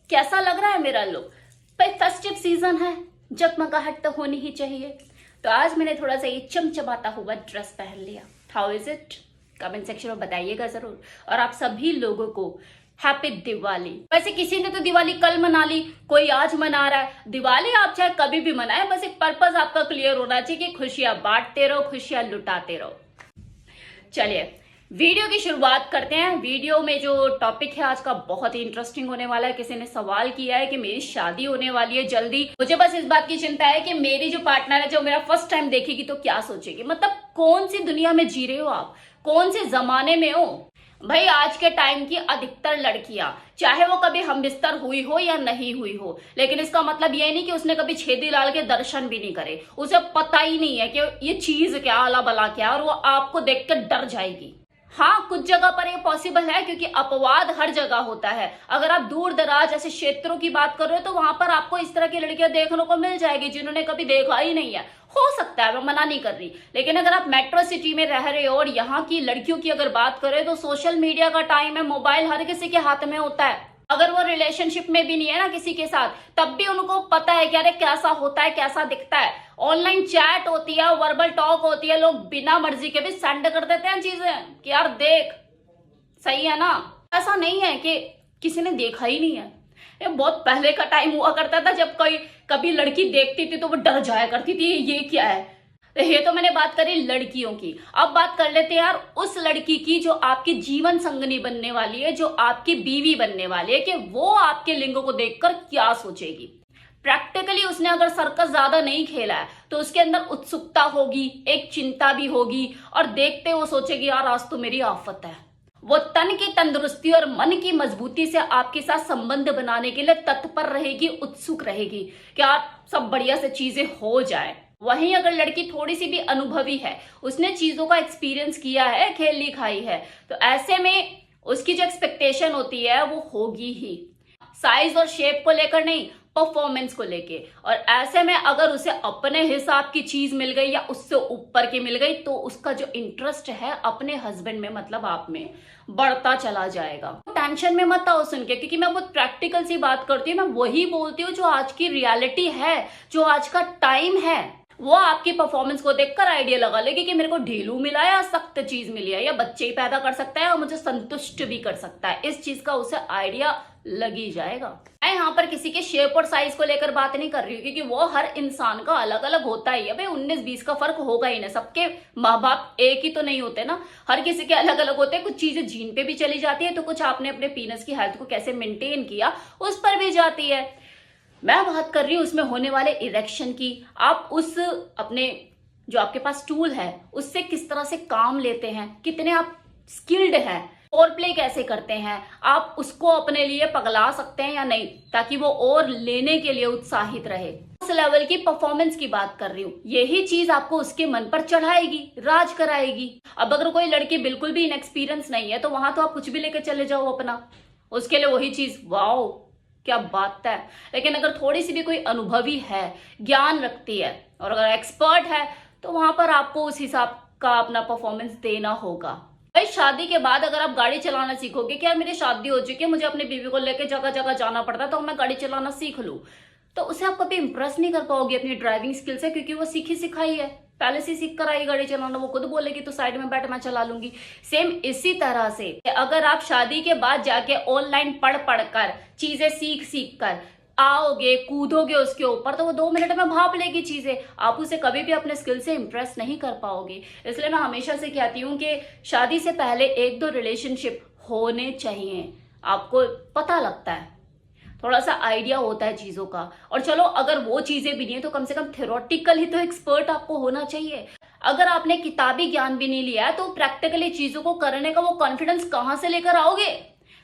कैसा लग रहा है मेरा लुक? भाई फेस्टिव सीजन है, जगमगाहट तो होनी ही चाहिए। तो आज मैंने थोड़ा सा ये चमचमाता हुआ ड्रेस पहन लिया। How is it? Comment section में बताइएगा जरूर। और आप सभी लोगों को हैप्पी दिवाली। वैसे किसी ने तो दिवाली कल मना ली, कोई आज मना रहा है। दिवाली आप चाहे कभी भी मनाए, बस एक पर्पस आपका क्लियर होना चाहिए कि खुशियां बांटते रहो, खुशियां लुटाते रहो। चलिए वीडियो की शुरुआत करते हैं। वीडियो में जो टॉपिक है आज का बहुत ही इंटरेस्टिंग होने वाला है। किसी ने सवाल किया है कि मेरी शादी होने वाली है जल्दी, मुझे बस इस बात की चिंता है कि मेरी जो पार्टनर है जो मेरा फर्स्ट टाइम देखेगी तो क्या सोचेगी। मतलब कौन सी दुनिया में जी रहे हो आप, कौन से जमाने में हो? भाई आज के टाइम की अधिकतर लड़कियां, चाहे वो कभी हमबिस्तर हुई हो या नहीं हुई हो, लेकिन इसका मतलब ये नहीं कि उसने कभी छेदी लाल के दर्शन भी नहीं करे, उसे पता ही नहीं है कि ये चीज क्या, अला बला क्या, और वो आपको देखकर डर जाएगी। हाँ, कुछ जगह पर ये पॉसिबल है क्योंकि अपवाद हर जगह होता है। अगर आप दूर दराज ऐसे क्षेत्रों की बात कर रहे हो तो वहां पर आपको इस तरह की लड़कियां देखने को मिल जाएगी जिन्होंने कभी देखा ही नहीं है। हो सकता है, मैं मना नहीं कर रही, लेकिन अगर आप मेट्रो सिटी में रह रहे हो और यहाँ की लड़कियों की अगर बात करें तो सोशल मीडिया का टाइम है, मोबाइल हर किसी के हाथ में होता है। अगर वो रिलेशनशिप में भी नहीं है ना किसी के साथ, तब भी उनको पता है कि अरे कैसा होता है, कैसा दिखता है। ऑनलाइन चैट होती है, वर्बल टॉक होती है, लोग बिना मर्जी के भी सेंड कर देते हैं चीजें कि यार देख, सही है ना। ऐसा नहीं है कि किसी ने देखा ही नहीं है। ये बहुत पहले का टाइम हुआ करता था जब कोई कभी लड़की देखती थी तो वो डर जाया करती थी, ये क्या है। ये तो मैंने बात करी लड़कियों की। अब बात कर लेते हैं यार उस लड़की की जो आपकी जीवन संगनी बनने वाली है, जो आपकी बीवी बनने वाली है, कि वो आपके लिंग को देखकर क्या सोचेगी। प्रैक्टिकली उसने अगर सर्कस ज्यादा नहीं खेला है तो उसके अंदर उत्सुकता होगी, एक चिंता भी होगी, और देखते वो सोचेगी यार आज तो मेरी आफत है। वो तन की तंदुरुस्ती और मन की मजबूती से आपके साथ संबंध बनाने के लिए तत्पर रहेगी, उत्सुक रहेगी कि यार सब बढ़िया से चीजें हो जाए। वहीं अगर लड़की थोड़ी सी भी अनुभवी है, उसने चीजों का एक्सपीरियंस किया है, खेल ली खाई है, तो ऐसे में उसकी जो एक्सपेक्टेशन होती है वो होगी ही, साइज और शेप को लेकर नहीं, परफॉर्मेंस को लेके। और ऐसे में अगर उसे अपने हिसाब की चीज मिल गई या उससे ऊपर की मिल गई तो उसका जो इंटरेस्ट है अपने हस्बैंड में, मतलब आप में, बढ़ता चला जाएगा। टेंशन में मत आओ सुन के, क्योंकि मैं बहुत प्रैक्टिकल सी बात करती हूँ। मैं वही बोलती हूँ जो आज की रियलिटी है, जो आज का टाइम है। वो आपकी परफॉर्मेंस को देखकर आइडिया लगा लेगी कि मेरे को ढीलू मिला है या सख्त चीज मिली है, या बच्चे ही पैदा कर सकता है और मुझे संतुष्ट भी कर सकता है। इस चीज का उसे आइडिया लगी जाएगा। मैं यहाँ पर किसी के शेप और साइज को लेकर बात नहीं कर रही हूँ, क्योंकि वो हर इंसान का अलग अलग होता ही है। भाई 19-20 का फर्क होगा ही ना, सबके माँ बाप एक ही तो नहीं होते ना, हर किसी के अलग अलग होते हैं। कुछ चीजें जीन पे भी चली जाती है, तो कुछ आपने अपने पीनस की हेल्थ को कैसे मेंटेन किया उस पर भी जाती है। मैं बात कर रही हूँ उसमें होने वाले इरेक्शन की। आप उस अपने जो आपके पास टूल है उससे किस तरह से काम लेते हैं, कितने आप स्किल्ड हैं, फोर प्ले कैसे करते हैं, आप उसको अपने लिए पगला सकते हैं या नहीं, ताकि वो और लेने के लिए उत्साहित रहे। उस लेवल की परफॉर्मेंस की बात कर रही हूँ। यही चीज आपको उसके मन पर चढ़ाएगी, राज कराएगी। अब अगर कोई लड़की बिल्कुल भी इनएक्सपीरियंस नहीं है तो वहां तो आप कुछ भी लेकर चले जाओ अपना, उसके लिए वही चीज, वाओ क्या बात है। लेकिन अगर थोड़ी सी भी कोई अनुभवी है, ज्ञान रखती है और अगर एक्सपर्ट है, तो वहां पर आपको उस हिसाब का अपना परफॉर्मेंस देना होगा। भाई शादी के बाद अगर आप गाड़ी चलाना सीखोगे कि यार मेरी शादी हो चुकी है, मुझे अपनी बीवी को लेकर जगह जगह जाना पड़ता है तो मैं गाड़ी चलाना सीख लूं, तो उसे आप कभी इंप्रेस नहीं कर पाओगे अपनी ड्राइविंग स्किल से, क्योंकि वो सीखी सिखाई है, पहले से सीख कर आई गाड़ी चलाना। वो खुद बोलेगी तो साइड में बैठ मैं चला लूंगी। सेम इसी तरह से अगर आप शादी के बाद जाके ऑनलाइन पढ़ कर चीजें सीख कर आओगे, कूदोगे उसके ऊपर, तो वो 2 मिनट में भाप लेगी चीजें। आप उसे कभी भी अपने स्किल से इंप्रेस नहीं कर पाओगे। इसलिए मैं हमेशा से कहती हूँ कि शादी से पहले 1-2 रिलेशनशिप होने चाहिए। आपको पता लगता है, थोड़ा सा आइडिया होता है चीजों का। और चलो अगर वो चीजें भी नहीं है तो कम से कम थ्योरेटिकल ही तो एक्सपर्ट आपको होना चाहिए। अगर आपने किताबी ज्ञान भी नहीं लिया है तो प्रैक्टिकली चीजों को करने का वो कॉन्फिडेंस कहां से लेकर आओगे?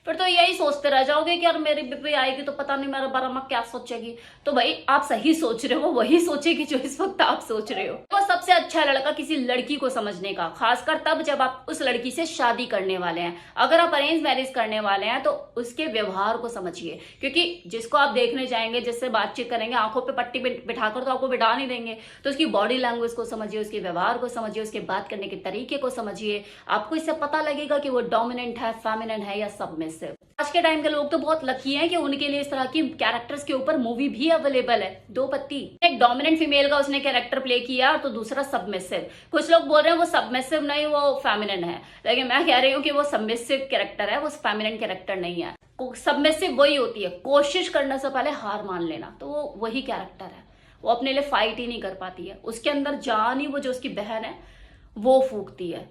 फिर तो यही सोचते रह जाओगे कि यार मेरी बीबी आएगी तो पता नहीं मेरे बारे में क्या सोचेगी। तो भाई आप सही सोच रहे हो, वही सोचेगी जो इस वक्त आप सोच रहे हो। वो सबसे अच्छा लड़का किसी लड़की को समझने का, खासकर तब जब आप उस लड़की से शादी करने वाले हैं। अगर आप अरेंज मैरिज करने वाले हैं तो उसके व्यवहार को समझिए, क्योंकि जिसको आप देखने जाएंगे, जिससे बातचीत करेंगे, आंखों पे पट्टी बिठाकर तो आपको बिठा नहीं देंगे। तो उसकी बॉडी लैंग्वेज को समझिए, उसके व्यवहार को समझिए, उसके बात करने के तरीके को समझिए। आपको इससे पता लगेगा कि वो डोमिनेंट है, फेमिनिन है या सबमिसिव। सबमिसिव। आज के टाइम के लोग तो बहुत लकी हैं कि उनके लिए इस तरह की कैरेक्टर्स के ऊपर मूवी भी अवेलेबल है। दो पत्ती, एक डोमिनेंट फीमेल का उसने कैरेक्टर प्ले किया तो दूसरा सबमिसिव। कुछ लोग बोल रहे हैं वो सबमिसिव नहीं, वो फेमिनिन है, लेकिन मैं कह रही हूँ कि वो सबमिसिव कैरेक्टर है, वो फेमिनिन कैरेक्टर नहीं है। सबमिसिव वही होती है कोशिश करने से पहले हार मान लेना, तो वो वही कैरेक्टर है। वो अपने लिए फाइट ही नहीं कर पाती है, उसके अंदर जान ही वो जो उसकी बहन है वो फूकती है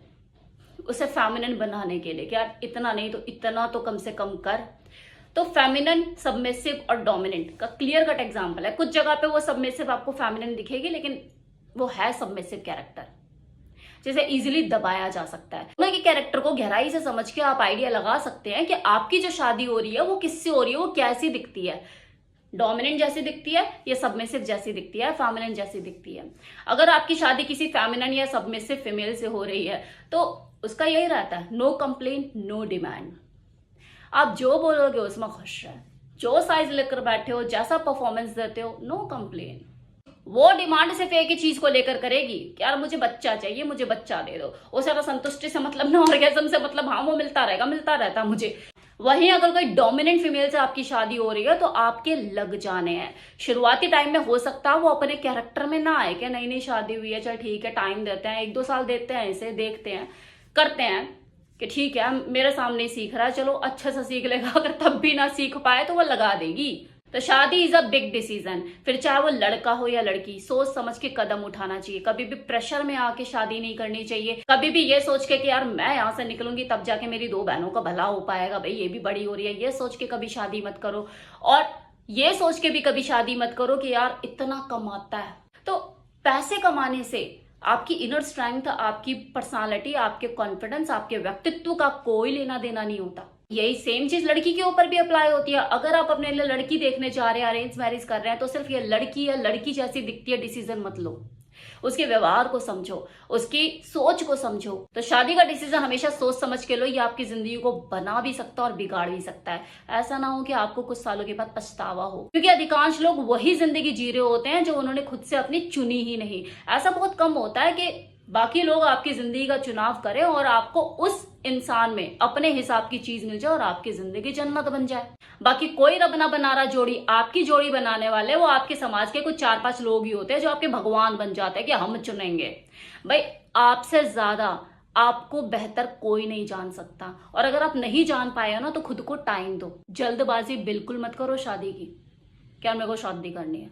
उसे फेमिनिन बनाने के लिए कि यार इतना नहीं तो इतना तो कम से कम कर। तो फेमिनिन, सबमिसिव और डोमिनेंट का क्लियर कट एग्जांपल है। कुछ जगह पे वो सबमिसिव आपको फेमिनिन दिखेगी, लेकिन वो है सबमिसिव कैरेक्टर जिसे इजीली दबाया जा सकता है। दोनों के कैरेक्टर को गहराई से समझ के आप आइडिया लगा सकते हैं कि आपकी जो शादी हो रही है वो किससे हो रही है, वो कैसी दिखती है, डोमिनेंट जैसी दिखती है या सबमिसिव जैसी दिखती है, फेमिनिन जैसी दिखती है। अगर आपकी शादी किसी फेमिनिन या सबमिसिव फीमेल से हो रही है तो उसका यही रहता है, नो कंप्लेन नो डिमांड। आप जो बोलोगे उसमें खुश रहे, जो साइज लेकर बैठे हो, जैसा परफॉर्मेंस देते हो, नो कंप्लेन। वो डिमांड सिर्फ एक ही चीज को लेकर करेगी कि यार मुझे बच्चा चाहिए, मुझे बच्चा दे दो। उसे ना संतुष्टि से मतलब ना ऑर्गेज्म से मतलब, हाँ वो मिलता रहेगा, मिलता रहता मुझे। वहीं अगर कोई डोमिनेंट फीमेल से आपकी शादी हो रही है तो आपके लग जाने हैं। शुरुआती टाइम में हो सकता है वो अपने कैरेक्टर में ना आए कि नहीं नहीं शादी हुई है, चल ठीक है टाइम देते हैं, 1-2 साल देते हैं, इसे देखते हैं, करते हैं कि ठीक है मेरे सामने ही सीख रहा है, चलो अच्छे से सीख लेगा। अगर तब भी ना सीख पाए तो वो लगा देगी। तो शादी इज अ बिग डिसीजन, फिर चाहे वो लड़का हो या लड़की, सोच समझ के कदम उठाना चाहिए। कभी भी प्रेशर में आके शादी नहीं करनी चाहिए। कभी भी ये सोच के कि यार मैं यहाँ से निकलूंगी तब जाके मेरी 2 बहनों का भला हो पाएगा, भाई ये भी बड़ी हो रही है, ये सोच के कभी शादी मत करो। और ये सोच के भी कभी शादी मत करो कि यार इतना कमाता है। तो पैसे कमाने से आपकी इनर स्ट्रेंथ, आपकी पर्सनालिटी, आपके कॉन्फिडेंस, आपके व्यक्तित्व का कोई लेना देना नहीं होता। यही सेम चीज लड़की के ऊपर भी अप्लाई होती है। अगर आप अपने लिए लड़की देखने जा रहे हैं, अरेंज मैरिज कर रहे हैं, तो सिर्फ ये लड़की या लड़की जैसी दिखती है डिसीजन मत लो। उसके व्यवहार को समझो, उसकी सोच को समझो। तो शादी का डिसीजन हमेशा सोच समझ के लो, ये आपकी जिंदगी को बना भी सकता है और बिगाड़ भी सकता है। ऐसा ना हो कि आपको कुछ सालों के बाद पछतावा हो, क्योंकि अधिकांश लोग वही जिंदगी जी रहे होते हैं जो उन्होंने खुद से अपनी चुनी ही नहीं। ऐसा बहुत कम होता है कि बाकी लोग आपकी जिंदगी का चुनाव करें और आपको उस इंसान में अपने हिसाब की चीज मिल जाए और आपकी जिंदगी जन्नत बन जाए। बाकी कोई रब ना बना रहा जोड़ी, आपकी जोड़ी बनाने वाले वो आपके समाज के कुछ 4-5 लोग ही होते हैं जो आपके भगवान बन जाते हैं कि हम चुनेंगे। भाई आपसे ज्यादा आपको बेहतर कोई नहीं जान सकता, और अगर आप नहीं जान पाए हो ना तो खुद को टाइम दो। जल्दबाजी बिल्कुल मत करो शादी की, क्या मेरे को शादी करनी है,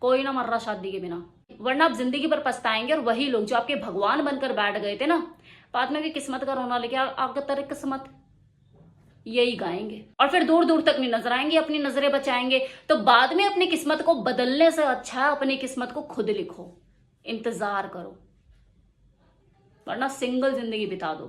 कोई ना मर रहा शादी के बिना, वरना आप जिंदगी भर पछताएंगे। और वही लोग जो आपके भगवान बनकर बैठ गए थे ना, बाद में भी किस्मत का रोना लेके आगे तेरे किस्मत, यही गाएंगे और फिर दूर दूर तक नहीं नजर आएंगे, अपनी नजरें बचाएंगे। तो बाद में अपनी किस्मत को बदलने से अच्छा है अपनी किस्मत को खुद लिखो, इंतजार करो, वरना सिंगल जिंदगी बिता दो।